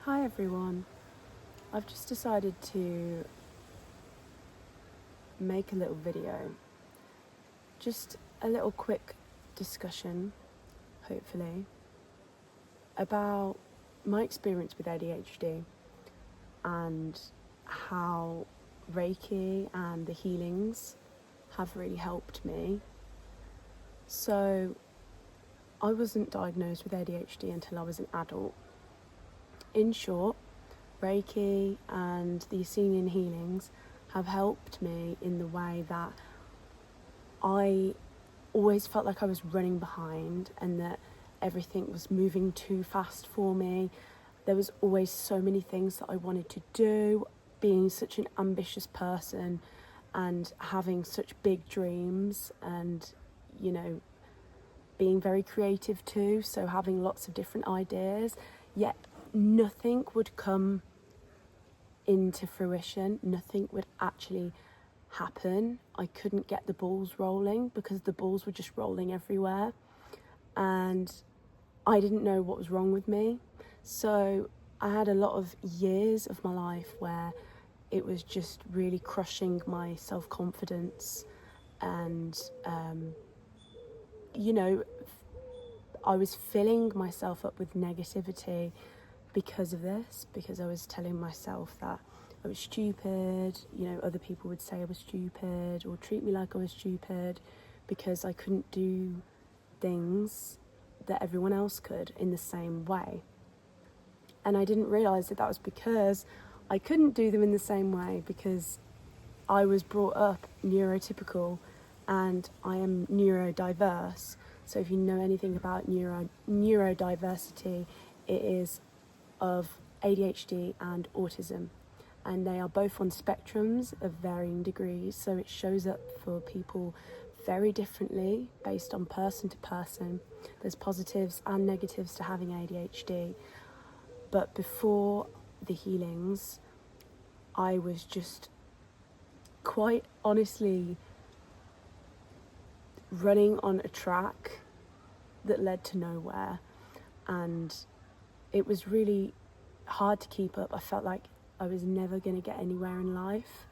Hi everyone, I've just decided to make a little video, just a little quick discussion, hopefully, about my experience with ADHD and how Reiki and the healings have really helped me. So, I wasn't diagnosed with ADHD until I was an adult. In short, Reiki and the Ascension healings have helped me in the way that I always felt like I was running behind and that everything was moving too fast for me. There was always so many things that I wanted to do, being such an ambitious person and having such big dreams and, being very creative too, so having lots of different ideas, yet nothing would come into fruition, nothing would actually happen. I couldn't get the balls rolling because the balls were just rolling everywhere and I didn't know what was wrong with me. So I had a lot of years of my life where it was just really crushing my self-confidence and I was filling myself up with negativity because of this, because I was telling myself that I was stupid, other people would say I was stupid or treat me like I was stupid because I couldn't do things that everyone else could in the same way. And I didn't realise that was because I couldn't do them in the same way because I was brought up neurotypical and I am neurodiverse. So if you know anything about neurodiversity, it is of ADHD and autism, and they are both on spectrums of varying degrees, so it shows up for people very differently based on person to person. There's positives and negatives to having ADHD, but before the healings I was just quite honestly running on a track that led to nowhere, and it was really hard to keep up. I felt like I was never going to get anywhere in life,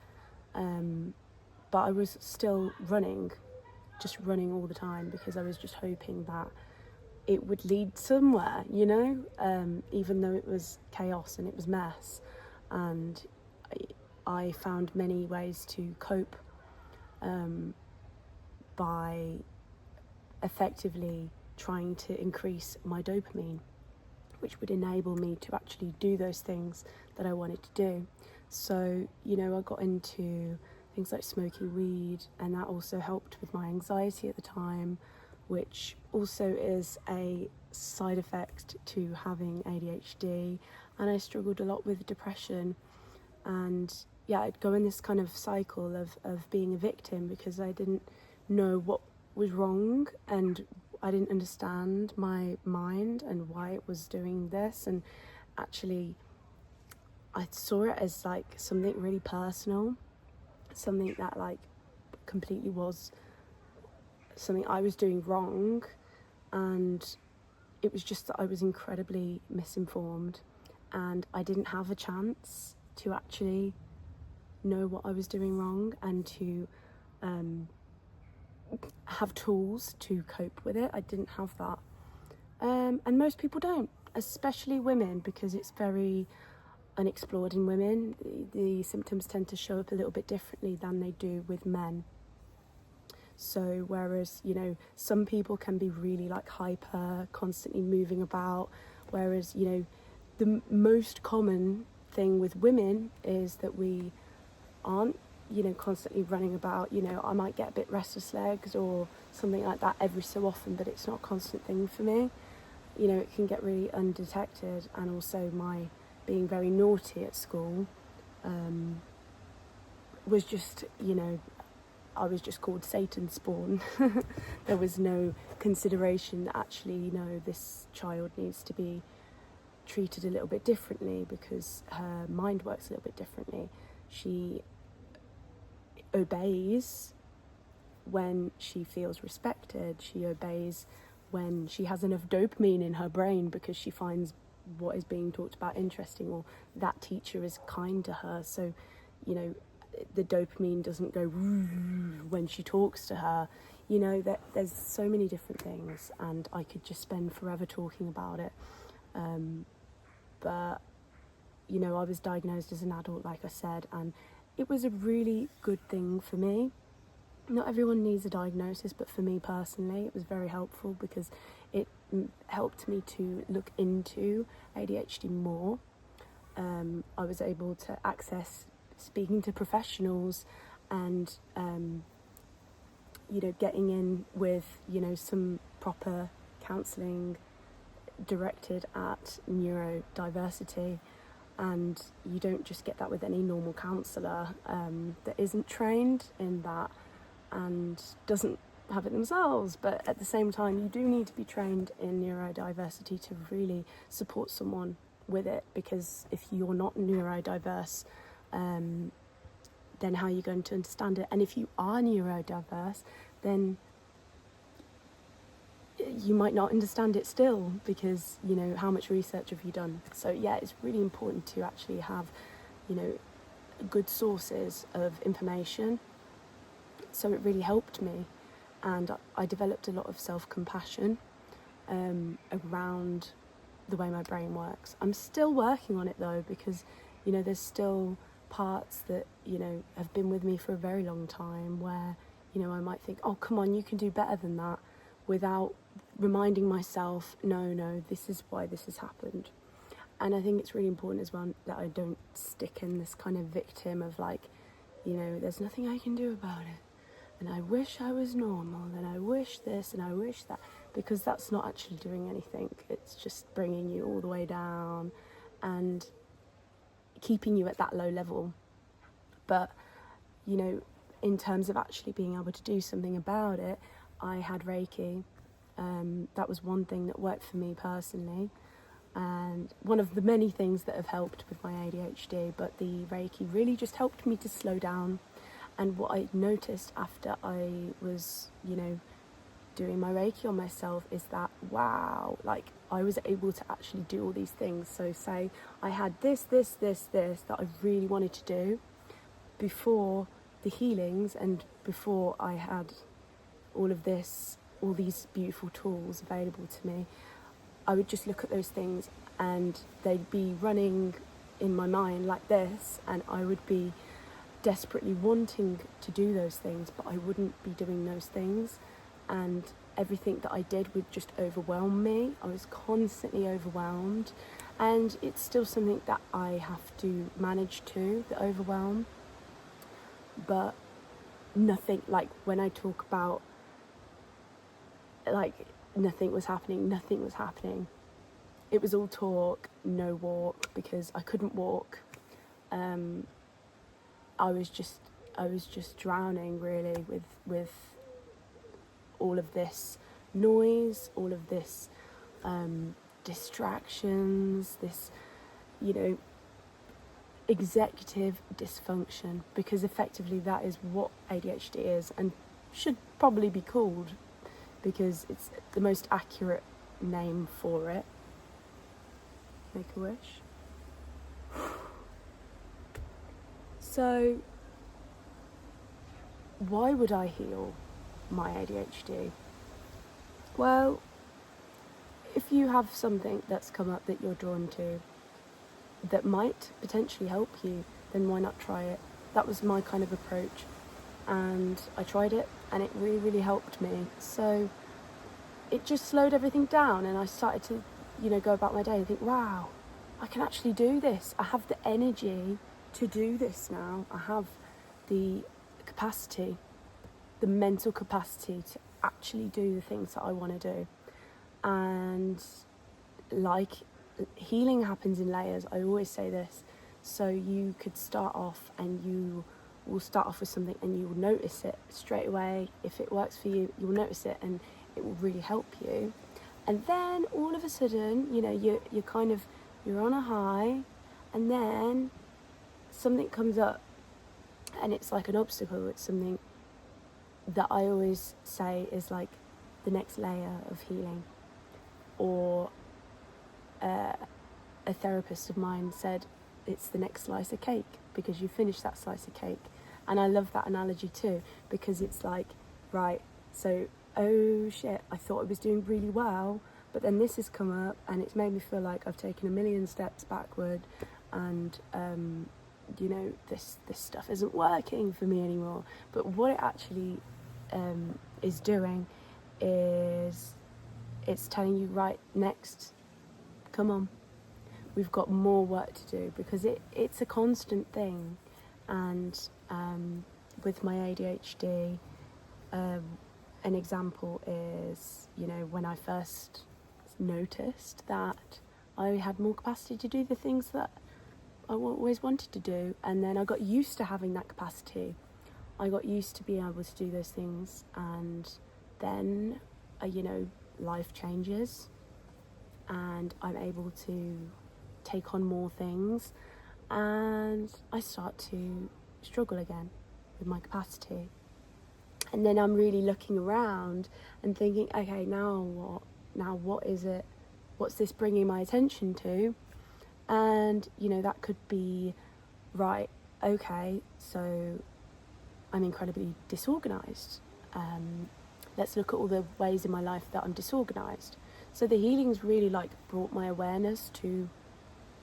but I was still running all the time because I was just hoping that it would lead somewhere, even though it was chaos and it was mess. And I found many ways to cope by effectively trying to increase my dopamine, which would enable me to actually do those things that I wanted to do. So, I got into things like smoking weed, and that also helped with my anxiety at the time, which also is a side effect to having ADHD. And I struggled a lot with depression. And I'd go in this kind of cycle of being a victim because I didn't know what was wrong and I didn't understand my mind and why it was doing this. And actually I saw it as like something really personal, something that like completely was something I was doing wrong, and it was just that I was incredibly misinformed and I didn't have a chance to actually know what I was doing wrong and to have tools to cope with it. I didn't have that. And most people don't, especially women, because it's very unexplored in women. The symptoms tend to show up a little bit differently than they do with men. So whereas, some people can be really like hyper, constantly moving about, whereas, the most common thing with women is that we aren't constantly running about. I might get a bit restless legs or something like that every so often, but it's not a constant thing for me. It can get really undetected. And also my being very naughty at school was just, I was just called Satan's spawn. There was no consideration that actually, this child needs to be treated a little bit differently because her mind works a little bit differently. She obeys when she feels respected. She obeys when she has enough dopamine in her brain because she finds what is being talked about interesting, or that teacher is kind to her, so the dopamine doesn't go when she talks to her. There's so many different things, and I could just spend forever talking about it. But I was diagnosed as an adult, like I said, and it was a really good thing for me. Not everyone needs a diagnosis, but for me personally, it was very helpful because it helped me to look into ADHD more. I was able to access speaking to professionals and, getting in with, some proper counselling directed at neurodiversity. And you don't just get that with any normal counsellor that isn't trained in that and doesn't have it themselves. But at the same time, you do need to be trained in neurodiversity to really support someone with it, because if you're not neurodiverse, then how are you going to understand it? And if you are neurodiverse, then you might not understand it still, because how much research have you done? So yeah, it's really important to actually have good sources of information. So it really helped me, and I developed a lot of self-compassion around the way my brain works. I'm still working on it though, because there's still parts that have been with me for a very long time where I might think, oh come on, you can do better than that, without reminding myself, no, this is why this has happened. And I think it's really important as well that I don't stick in this kind of victim of there's nothing I can do about it, and I wish I was normal, and I wish this and I wish that, because that's not actually doing anything. It's just bringing you all the way down and keeping you at that low level. But in terms of actually being able to do something about it, I had Reiki. That was one thing that worked for me personally, and one of the many things that have helped with my ADHD. But the Reiki really just helped me to slow down. And what I noticed after I was doing my Reiki on myself is that, wow, I was able to actually do all these things. So say I had this that I really wanted to do before the healings, and before I had all these beautiful tools available to me, I would just look at those things and they'd be running in my mind like this, and I would be desperately wanting to do those things, but I wouldn't be doing those things, and everything that I did would just overwhelm me. I was constantly overwhelmed, and it's still something that I have to manage too, the overwhelm. But nothing, when I talk about nothing was happening. It was all talk, no walk, because I couldn't walk. I was just drowning really with all of this noise, all of this distractions, this executive dysfunction, because effectively that is what ADHD is, and should probably be called, because it's the most accurate name for it. Make a wish. So, why would I heal my ADHD? Well, if you have something that's come up that you're drawn to that might potentially help you, then why not try it? That was my kind of approach, and I tried it, and it really, really helped me. So it just slowed everything down, and I started to, go about my day and think, wow, I can actually do this. I have the energy to do this now. I have the capacity, the mental capacity to actually do the things that I want to do. And healing happens in layers. I always say this. So you could start off, and you will start off with something, and you will notice it straight away. If it works for you, you'll notice it, and it will really help you. And then all of a sudden, you're on a high, and then something comes up, and it's like an obstacle. It's something that I always say is the next layer of healing, or a therapist of mine said it's the next slice of cake because you finish that slice of cake. And I love that analogy too, because it's like, right, so, oh shit, I thought I was doing really well, but then this has come up and it's made me feel like I've taken a million steps backward, and this stuff isn't working for me anymore. But what it actually is doing is it's telling you, right, next, come on, we've got more work to do, because it's a constant thing. And with my ADHD, an example is, when I first noticed that I had more capacity to do the things that I always wanted to do, and then I got used to having that capacity. I got used to being able to do those things, and then, life changes, and I'm able to take on more things, and I start to struggle again with my capacity. And then I'm really looking around and thinking, okay, now what? Now what is it? What's this bringing my attention to? And, that could be, right, okay, so I'm incredibly disorganised. Let's look at all the ways in my life that I'm disorganised. So the healing's really brought my awareness to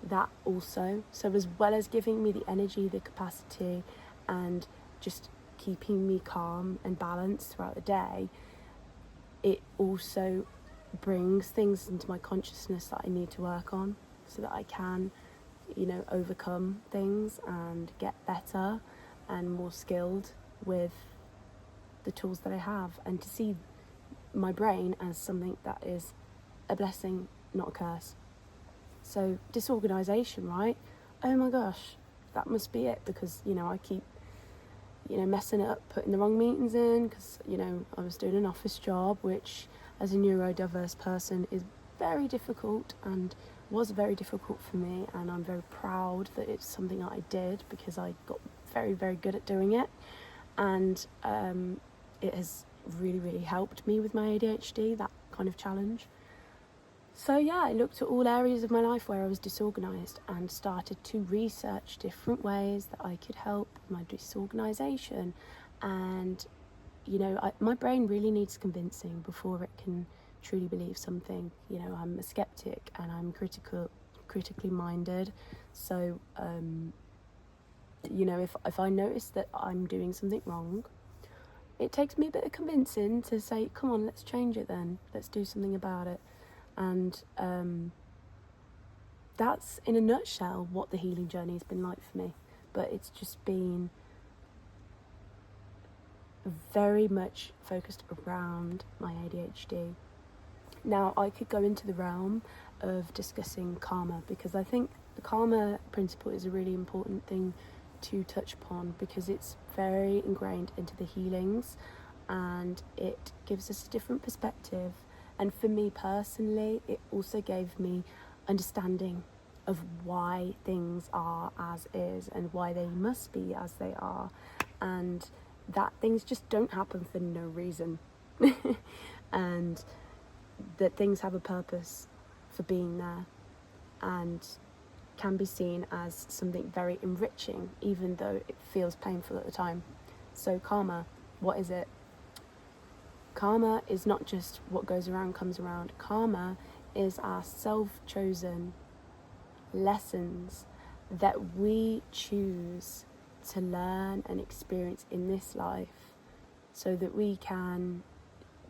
that also. So as well as giving me the energy, the capacity, and just keeping me calm and balanced throughout the day, it also brings things into my consciousness that I need to work on so that I can, overcome things and get better and more skilled with the tools that I have, and to see my brain as something that is a blessing, not a curse. So disorganisation, right? Oh my gosh, that must be it, because, I keep, messing it up, putting the wrong meetings in, because, I was doing an office job, which as a neurodiverse person is very difficult, and was very difficult for me, and I'm very proud that it's something that I did, because I got very, very good at doing it, and it has really, really helped me with my ADHD, that kind of challenge. So yeah, I looked at all areas of my life where I was disorganised and started to research different ways that I could help my disorganisation. And, my brain really needs convincing before it can truly believe something. I'm a skeptic and I'm critically minded. So, if I notice that I'm doing something wrong, it takes me a bit of convincing to say, come on, let's change it then. Let's do something about it. And that's, in a nutshell, what the healing journey has been like for me. But it's just been very much focused around my ADHD. Now, I could go into the realm of discussing karma, because I think the karma principle is a really important thing to touch upon, because it's very ingrained into the healings, and it gives us a different perspective. And for me personally, it also gave me understanding of why things are as is and why they must be as they are, and that things just don't happen for no reason and that things have a purpose for being there and can be seen as something very enriching, even though it feels painful at the time. So karma, what is it? Karma is not just what goes around comes around. Karma is our self-chosen lessons that we choose to learn and experience in this life, so that we can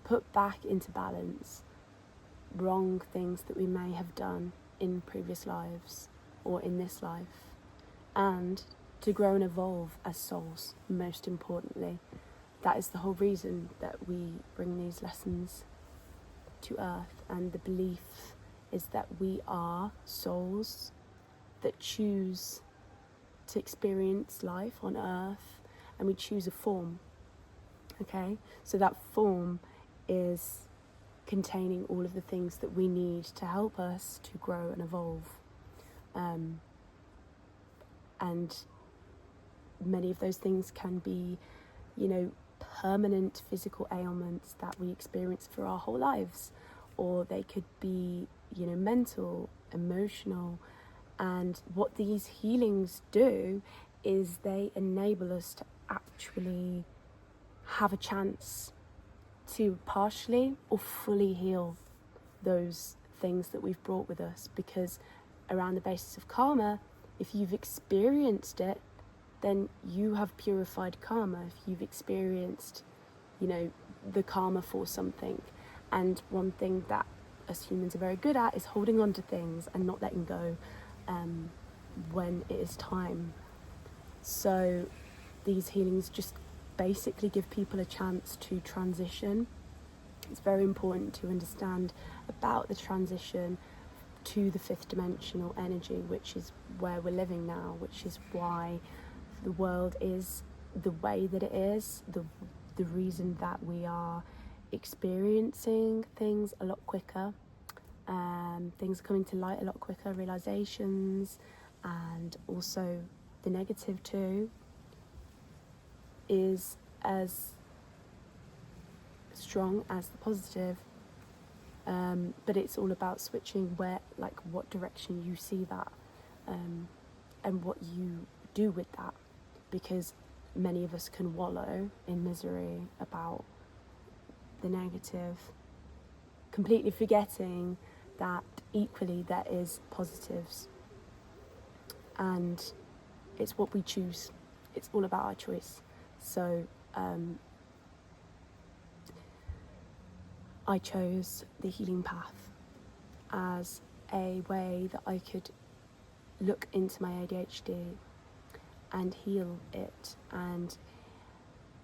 put back into balance wrong things that we may have done in previous lives or in this life, and to grow and evolve as souls, most importantly. That is the whole reason that we bring these lessons to earth, and the belief is that we are souls that choose to experience life on earth, and we choose a form, okay? So that form is containing all of the things that we need to help us to grow and evolve. And many of those things can be, permanent physical ailments that we experience for our whole lives, or they could be, mental, emotional, And what these healings do is they enable us to actually have a chance to partially or fully heal those things that we've brought with us. Because around the basis of karma, if you've experienced it, then you have purified karma. If you've experienced, the karma for something. And one thing that us humans are very good at is holding on to things and not letting go when it is time. So these healings just basically give people a chance to transition. It's very important to understand about the transition to the fifth dimensional energy, which is where we're living now, which is why the world is the way that it is, the reason that we are experiencing things a lot quicker. Things are coming to light a lot quicker, realizations, and also the negative too is as strong as the positive. But it's all about switching what direction you see that, and what you do with that, because many of us can wallow in misery about the negative, completely forgetting that equally there is positives, and it's what we choose. It's all about our choice. So I chose the healing path as a way that I could look into my ADHD and heal it. And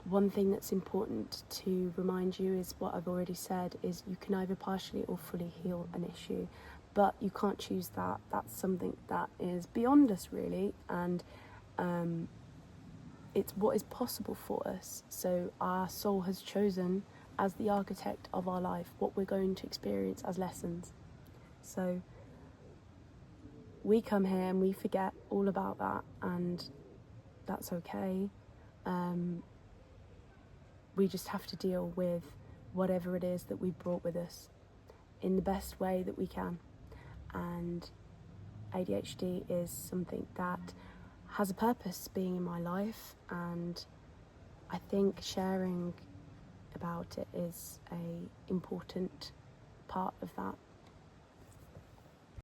one thing that's important to remind you is what I've already said, is you can either partially or fully heal an issue, but you can't choose that. That's something that is beyond us, really, and it's what is possible for us. So our soul has chosen, as the architect of our life, what we're going to experience as lessons. So we come here and we forget all about that, and that's okay. We just have to deal with whatever it is that we brought with us in the best way that we can. And ADHD is something that has a purpose being in my life, and I think sharing about it is a important part of that.